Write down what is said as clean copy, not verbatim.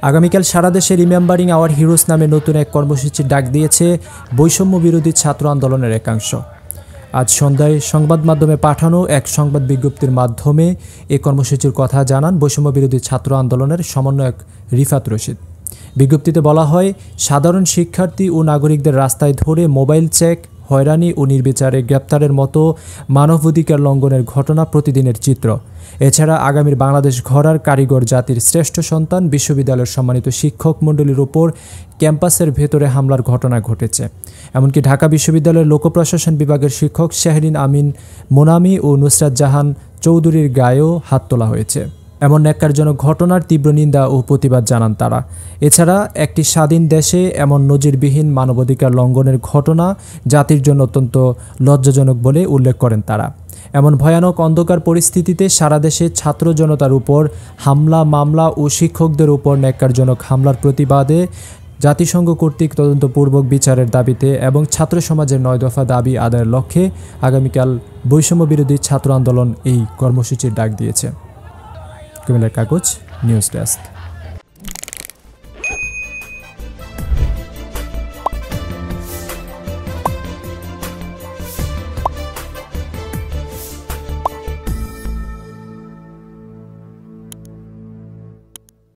আগামীকাল সারা দেশে remembering hour heroes নামে নতুন এক কর্মসূচির ডাক দিয়েছে বৈষম্য বিরোধী ছাত্র আন্দোলনের একাংশ। আজ সন্ধ্যায় সংবাদ মাধ্যমে পাঠানো এক সংবাদ বিজ্ঞপ্তির মাধ্যমে এই কর্মসূচির কথা জানান বৈষম্য বিরোধী ছাত্র আন্দোলনের সমন্বয়ক রিফাত রশিদ। বিজ্ঞপ্তিতে বলা হয়, সাধারণ শিক্ষার্থী ও নাগরিকদের রাস্তায় ধরে মোবাইল চেক, হয়রানি ও নির্বিচারে গ্রেপ্তারের মতো মানবাধিকার লঙ্ঘনের ঘটনা প্রতিদিনের চিত্র। এছাড়া আগামীর বাংলাদেশ গড়ার কারিগর জাতির শ্রেষ্ঠ সন্তান বিশ্ববিদ্যালয়ের সম্মানিত শিক্ষক মণ্ডলীর উপর ক্যাম্পাসের ভেতরে হামলার ঘটনা ঘটেছে। এমনকি ঢাকা বিশ্ববিদ্যালয়ের লোকপ্রশাসন বিভাগের শিক্ষক শাহরিন আমিন মোনামি ও নুসরাত জাহান চৌধুরীর গায়েও হাত তোলা হয়েছে। এমন ন্যাক্কারজনক ঘটনার তীব্র নিন্দা ও প্রতিবাদ জানান তারা। এছাড়া একটি স্বাধীন দেশে এমন নজিরবিহীন মানবাধিকার লঙ্ঘনের ঘটনা জাতির জন্য অত্যন্ত লজ্জাজনক বলে উল্লেখ করেন তারা। এমন ভয়ানক অন্ধকার পরিস্থিতিতে সারা দেশে ছাত্র জনতার উপর হামলা, মামলা ও শিক্ষকদের উপর ন্যাক্কারজনক হামলার প্রতিবাদে জাতিসংঘ কর্তৃক তদন্তপূর্বক বিচারের দাবিতে এবং ছাত্র সমাজের ৯ দফা দাবি আদায়ের লক্ষ্যে আগামীকাল বৈষম্য বিরোধী ছাত্র আন্দোলন এই কর্মসূচির ডাক দিয়েছে। কুমিল্লার কাগজ নিউজ ডেস্ক।